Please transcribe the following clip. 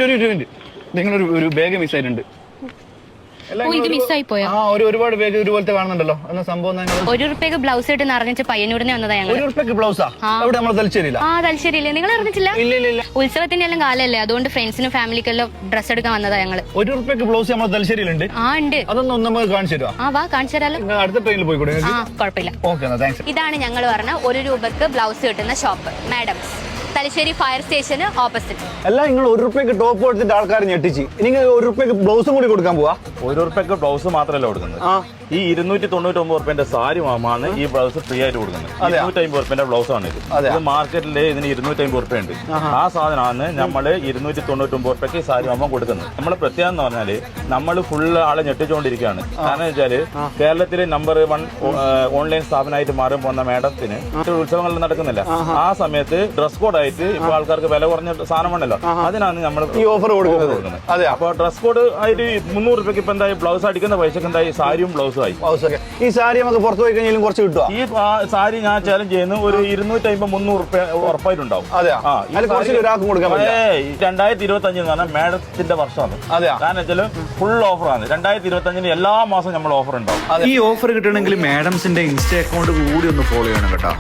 Minute നിങ്ങളൊരു bag മിസ്സായിട്ടുണ്ട്. ഒരുപാട് bag ഒരുപോലത്തെ കാണുന്നുണ്ടല്ലോ. എന്നാ സംഭവം? ₹1 ബ്ലൗസ് ഇട്ട് നിറഞ്ഞിട്ട് പയ്യന്നൂരിനെ വന്നതാ ഞങ്ങൾ. ₹1 ബ്ലൗസാ? അവിടെ നമ്മൾ തലശ്ശേരിയില്ല. തലശ്ശേരിയില്ലേ? നിങ്ങൾ അറിഞ്ഞിട്ടില്ല? ഇല്ല. ഉത്സവത്തിന്റെ എല്ലാം കാലല്ലേ, അതുകൊണ്ട് ഫ്രണ്ട്സിനും ഫാമിലിക്കെല്ലാം ഡ്രസ് എടുക്കാൻ വന്നതാ ഞങ്ങള്. ₹1 ബ്ലൗസ് നമ്മൾ തലശ്ശേരിയിലുണ്ട്. ഉണ്ട്. അതൊന്നും നമുക്ക് കാണിച്ചു തരുമോ? വാ കാണിച്ചു തരാലോ. അടുത്ത ട്രെയിനിൽ പോയിക്കൂടെ? കുഴപ്പമില്ല. ഇതാണ് ഞങ്ങൾ പറഞ്ഞ ₹1 ബ്ലൗസ് കിട്ടുന്ന ഷോപ്പ്, മാഡംസ്, തലശ്ശേരി ഫയർ സ്റ്റേഷന് ഓപ്പോസിറ്റ്. അല്ല, നിങ്ങൾ ₹1 ടോപ്പ് കൊടുത്തിട്ട് ആൾക്കാർ ഞെട്ടിച്ച് നിങ്ങൾ ₹1 ബ്ലൗസും കൂടി കൊടുക്കാൻ പോവാ? ₹1 ബ്ലൗസ് മാത്രമല്ല കൊടുക്കുന്നത്. ഈ ₹299 സാരി മാമാണ് ഈ ബ്ലൗസ് ഫ്രീ ആയിട്ട് കൊടുക്കുന്നത്. ₹250 ബ്ലൗസ് ആണ് ഇത്. മാർക്കറ്റിൽ ഇതിന് ₹250 ഉണ്ട്. ആ സാധനമാണ് നമ്മൾ ₹299 സാരി മാമ കൊടുക്കുന്നത്. നമ്മുടെ പ്രത്യേകത എന്ന് പറഞ്ഞാല് നമ്മൾ ഫുള്ള് ആളെ ഞെട്ടിച്ചുകൊണ്ടിരിക്കുകയാണ്. കാരണം വെച്ചാല് കേരളത്തിലെ നമ്പർ 1 ഓൺലൈൻ സ്ഥാപനമായിട്ട് മാറി പോകുന്ന മേഡത്തിന് ഉത്സവങ്ങളിൽ നടക്കുന്നില്ല. ആ സമയത്ത് ഡ്രസ് കോഡ് ആയിട്ട് ഇപ്പൊ ആൾക്കാർക്ക് വില കുറഞ്ഞ സാധനം ഉണ്ടല്ലോ, അതിനാണ് നമ്മൾ ഈ ഓഫർ കൊടുക്കുന്നത്. അപ്പൊ ഡ്രസ് കോഡ് ആയിട്ട് ₹300 ഇപ്പൊ എന്തായി ബ്ലൗസ് അടിക്കുന്ന പൈസക്ക് എന്തായി സാരിയും ബ്ലൗസും ആയി. ഈ സാരി നമുക്ക് പുറത്തു പോയി കഴിഞ്ഞാലും കുറച്ച് കിട്ടുക. ഈ സാരി ഞാൻ ചാലഞ്ച് ചെയ്യുന്ന ഒരു ₹250-300 ഉറപ്പായിട്ടുണ്ടാവും. 2025 എന്ന് പറഞ്ഞാൽ മേഡത്തിന്റെ വർഷമാണ്. കാരണം വെച്ചാൽ ഫുൾ ഓഫറാണ്. 2025 എല്ലാ മാസവും നമ്മൾ ഓഫർ ഉണ്ടാവും. ഈ ഓഫർ കിട്ടണമെങ്കിൽ മാഡംസിന്റെ ഇൻസ്റ്റാ അക്കൗണ്ട് കൂടി ഒന്ന് ഫോളോ ചെയ്യണം കേട്ടോ.